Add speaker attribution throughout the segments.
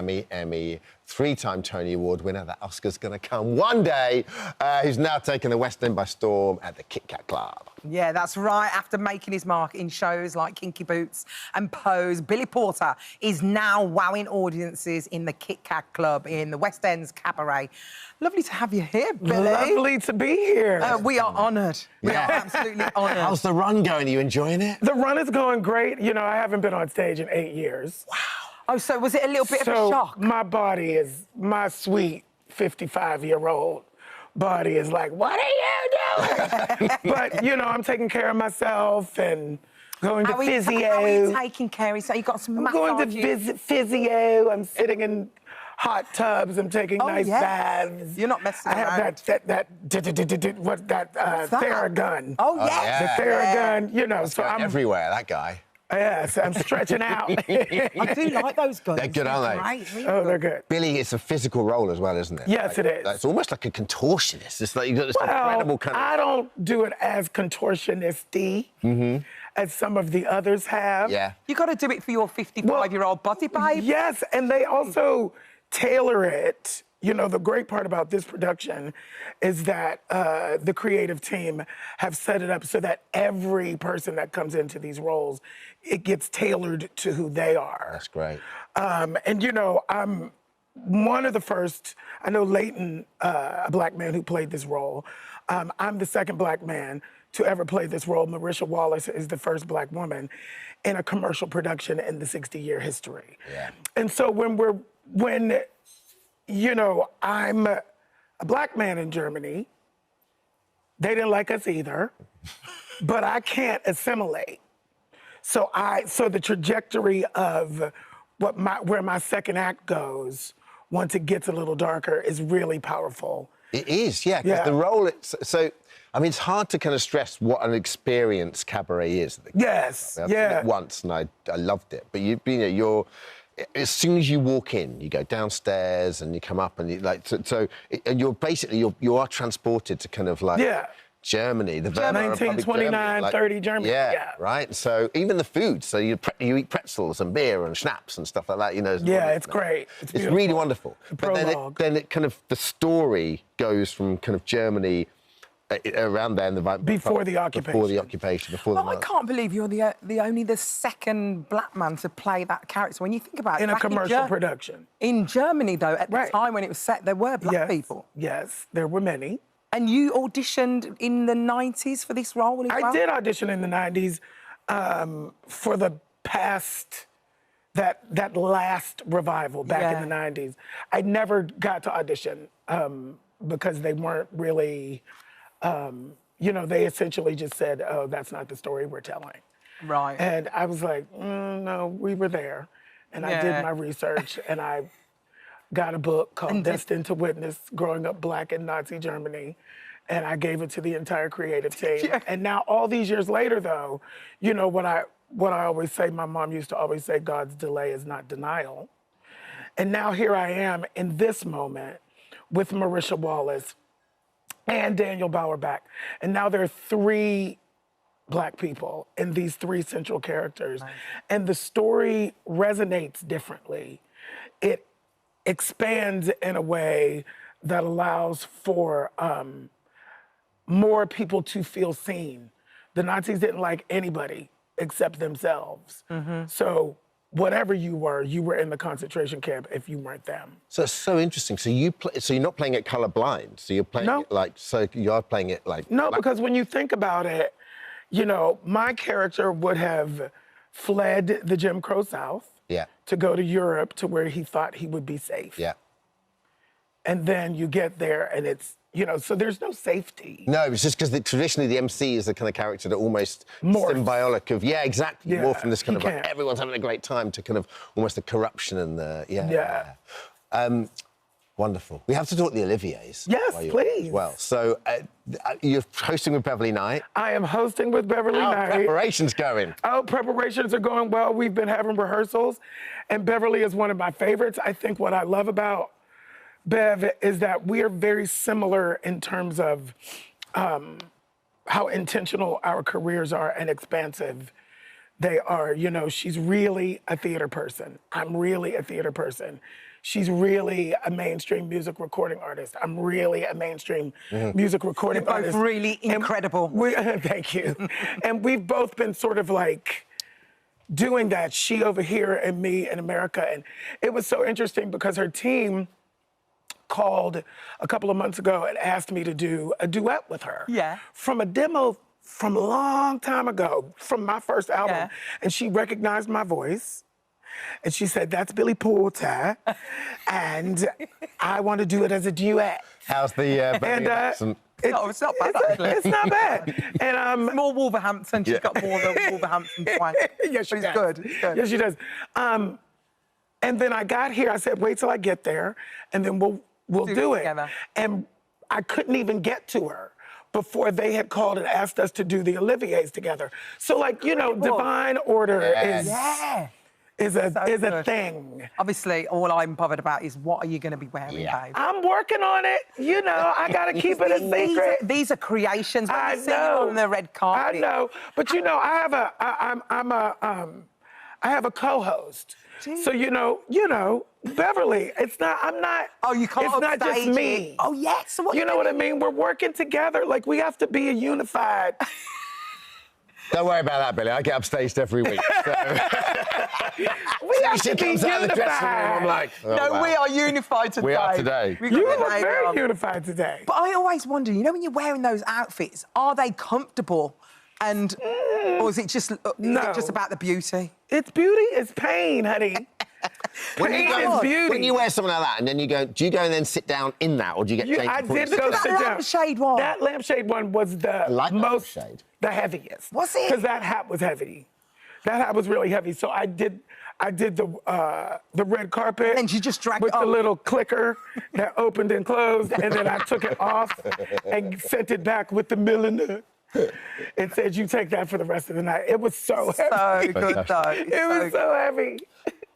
Speaker 1: Grammy, Emmy, 3-time Tony Award winner. That Oscar's going to come one day. Who's now taken the West End by storm at the Kit Kat Club.
Speaker 2: Yeah, that's right. After making his mark in shows like Kinky Boots and Pose, Billy Porter is now wowing audiences in the Kit Kat Club in the West End's Cabaret. Lovely to have you here, Billy.
Speaker 3: Lovely to be here.
Speaker 2: We are honoured. We are absolutely honoured.
Speaker 1: How's the run going? Are you enjoying it?
Speaker 3: The run is going great. You know, I haven't been on stage in 8 years.
Speaker 2: Wow. Oh, so was it a little bit of a shock?
Speaker 3: My body is, my sweet 55-year-old body is like, what are you doing? But, you know, I'm taking care of myself and going to physio.
Speaker 2: How are you taking care of yourself? You got some
Speaker 3: I'm going to visit physio. I'm sitting in hot tubs. I'm taking nice baths.
Speaker 2: You're not messing around.
Speaker 3: I have that Theragun.
Speaker 2: Oh, yes.
Speaker 3: The Theragun, you know.
Speaker 1: So I'm everywhere, that guy.
Speaker 3: Yes, I'm stretching out.
Speaker 2: I do like those guns.
Speaker 1: They're good, aren't they?
Speaker 2: Great, really
Speaker 3: they're good.
Speaker 1: Billy, it's a physical role as well, isn't it?
Speaker 3: Yes, it is.
Speaker 1: It's almost like a contortionist. It's like you've got this incredible kind of...
Speaker 3: I don't do it as contortionist-y as some of the others have.
Speaker 1: Yeah.
Speaker 2: You got to do it for your 55-year-old body, babe.
Speaker 3: Yes, and they also tailor it. You know, the great part about this production is that the creative team have set it up so that every person that comes into these roles, it gets tailored to who they are.
Speaker 1: That's great.
Speaker 3: And, you know, I'm one of the first, I know Leighton, a black man who played this role. I'm the second black man to ever play this role. Marisha Wallace is the first black woman in a commercial production in the 60-year history.
Speaker 1: Yeah.
Speaker 3: And so when you know, I'm a black man in Germany. They didn't like us either, but I can't assimilate. So the trajectory of where my second act goes, once it gets a little darker, is really powerful.
Speaker 1: It is, yeah, because the role, so, I mean, it's hard to kind of stress what an experience Cabaret is.
Speaker 3: Yes,
Speaker 1: I've seen it once and I loved it, but you're as soon as you walk in, you go downstairs and you come up and you and you're basically you are transported to kind of like Germany, the Weimar Republic,
Speaker 3: 1929, 30 Germany.
Speaker 1: Yeah, right. So even the food, so you eat pretzels and beer and schnapps and stuff like that. You know.
Speaker 3: It's great. It's
Speaker 1: really wonderful.
Speaker 3: But
Speaker 1: then it kind of the story goes from kind of Germany. Around there in the
Speaker 3: before the occupation.
Speaker 2: I can't believe you're the second black man to play that character. When you think about it,
Speaker 3: in a commercial production.
Speaker 2: In Germany, though, at the time when it was set, there were black people.
Speaker 3: Yes, there were many.
Speaker 2: And you auditioned in the 90s for this role as well?
Speaker 3: I did audition in the 90s for the past, that last revival back in the 90s. I never got to audition because they weren't really... you know, they essentially just said, oh, that's not the story we're telling.
Speaker 2: Right.
Speaker 3: And I was like, no, we were there. And I did my research and I got a book called Destined to Witness, Growing Up Black in Nazi Germany. And I gave it to the entire creative team. And now all these years later, though, you know, what I always say, my mom used to always say, God's delay is not denial. And now here I am in this moment with Marisha Wallace and Daniel Bauerbach. And now there are 3 black people in these 3 central characters. Nice. And the story resonates differently. It expands in a way that allows for more people to feel seen. The Nazis didn't like anybody except themselves. So whatever you were in the concentration camp if you weren't them.
Speaker 1: So it's so interesting. So you're not playing it colorblind. So you're playing it like, so you are playing it like...
Speaker 3: No, because when you think about it, you know, my character would have fled the Jim Crow South to go to Europe to where he thought he would be safe.
Speaker 1: Yeah.
Speaker 3: And then you get there and it's, you know, so there's no safety.
Speaker 1: No, it's just because traditionally the MC is the kind of character that almost symbiotic of, exactly, more from this kind of like, everyone's having a great time to kind of almost the corruption and the, wonderful. We have to talk the Olivier's.
Speaker 3: Yes, please.
Speaker 1: As well. So you're hosting with Beverly Knight.
Speaker 3: I am hosting with Beverly Knight.
Speaker 1: How are preparations going?
Speaker 3: Oh, preparations are going well. We've been having rehearsals and Beverly is one of my favorites. I think what I love about Bev is that we are very similar in terms of how intentional our careers are and expansive they are. You know, she's really a theater person. I'm really a theater person. she's really a mainstream music recording artist. I'm really a mainstream music recording
Speaker 2: You're both
Speaker 3: artist.
Speaker 2: really incredible.
Speaker 3: Thank you. And we've both been sort of like doing that, she over here and me in America. And it was so interesting because her team called a couple of months ago and asked me to do a duet with her.
Speaker 2: Yeah.
Speaker 3: From a demo from a long time ago, from my first album.
Speaker 2: Yeah.
Speaker 3: And she recognized my voice. And she said, that's Billy Porter. And I want to do it as a duet.
Speaker 1: How's the accent?
Speaker 2: It's not bad, actually.
Speaker 3: It's not bad. And
Speaker 2: more Wolverhampton. She's got more than Wolverhampton twang.
Speaker 3: Yes, she
Speaker 2: But
Speaker 3: does.
Speaker 2: it's good. It's good.
Speaker 3: Yes, she does. And then I got here. I said, wait till I get there, and then we'll do it.
Speaker 2: Together.
Speaker 3: And I couldn't even get to her before they had called and asked us to do the Olivier's together. So, like, you know, divine order is a thing.
Speaker 2: Obviously, all I'm bothered about is what are you going to be wearing, babe? I'm
Speaker 3: working on it. You know, I got to keep it a secret.
Speaker 2: These are creations. When
Speaker 3: I
Speaker 2: you see you on the red carpet.
Speaker 3: I know. But, you know, I have a co-host.
Speaker 2: Jeez.
Speaker 3: So, you know, Beverly, I'm not.
Speaker 2: Oh, you can't
Speaker 3: It's not just
Speaker 2: upstage
Speaker 3: me.
Speaker 2: it. Oh, yes. So what
Speaker 3: You know what I mean? We're working together. Like, we have to be a unified.
Speaker 1: Don't worry about that, Billy. I get upstaged every week. So.
Speaker 3: We have
Speaker 1: she
Speaker 3: to be
Speaker 1: comes out of the dressing room, I'm
Speaker 3: unified.
Speaker 1: like, oh,
Speaker 2: No,
Speaker 1: wow.
Speaker 2: we are unified today.
Speaker 1: We are today.
Speaker 2: We've got
Speaker 3: You
Speaker 2: the
Speaker 3: look
Speaker 2: name
Speaker 3: very
Speaker 2: on.
Speaker 3: unified today.
Speaker 2: But I always wonder, you know, when you're wearing those outfits, are they comfortable? And or is it just about the beauty?
Speaker 3: It's beauty, it's pain, honey. Pain is beauty.
Speaker 1: When you wear something like that and then you go, do you go and then sit down in that or do you get changed?
Speaker 3: I
Speaker 1: before you
Speaker 3: did
Speaker 1: sit
Speaker 3: go
Speaker 1: down?
Speaker 3: sit down.
Speaker 2: lampshade one.
Speaker 3: That lampshade one was the most,
Speaker 1: lampshade.
Speaker 3: the heaviest.
Speaker 2: Was it?
Speaker 3: Because that hat was heavy. That hat was really heavy. So I did the red carpet.
Speaker 2: And you just dragged
Speaker 3: with
Speaker 2: it
Speaker 3: the
Speaker 2: off.
Speaker 3: little clicker that opened and closed, and then I took it off and sent it back with the milliner. It said, you take that for the rest of the night. It was so heavy.
Speaker 2: So good, though.
Speaker 3: It was so heavy.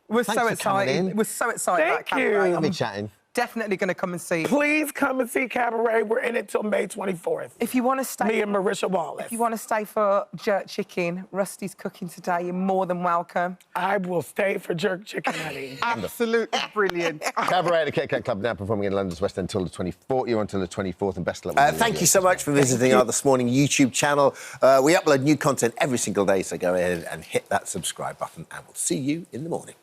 Speaker 2: We're
Speaker 1: Thanks
Speaker 2: so
Speaker 1: for coming
Speaker 2: excited.
Speaker 1: in.
Speaker 2: We're so excited
Speaker 3: Thank
Speaker 2: about
Speaker 3: you.
Speaker 2: Cabaret.
Speaker 1: We'll be
Speaker 2: I'm
Speaker 1: chatting.
Speaker 2: definitely going to come and see it.
Speaker 3: Please come and see Cabaret. We're in it till May 24th.
Speaker 2: If you want to stay...
Speaker 3: Me and Marisha Wallace.
Speaker 2: If you want to stay for jerk chicken, Rusty's cooking today, you're more than welcome.
Speaker 3: I will stay for jerk chicken, honey.
Speaker 2: Absolutely brilliant.
Speaker 1: Cabaret at the Kit Kat Club now performing in London's West End until the 24th. You're until the 24th and best luck with
Speaker 4: Thank you so much for visiting our This Morning YouTube channel. We upload new content every single day, so go ahead and hit that subscribe button and we'll see you in the morning.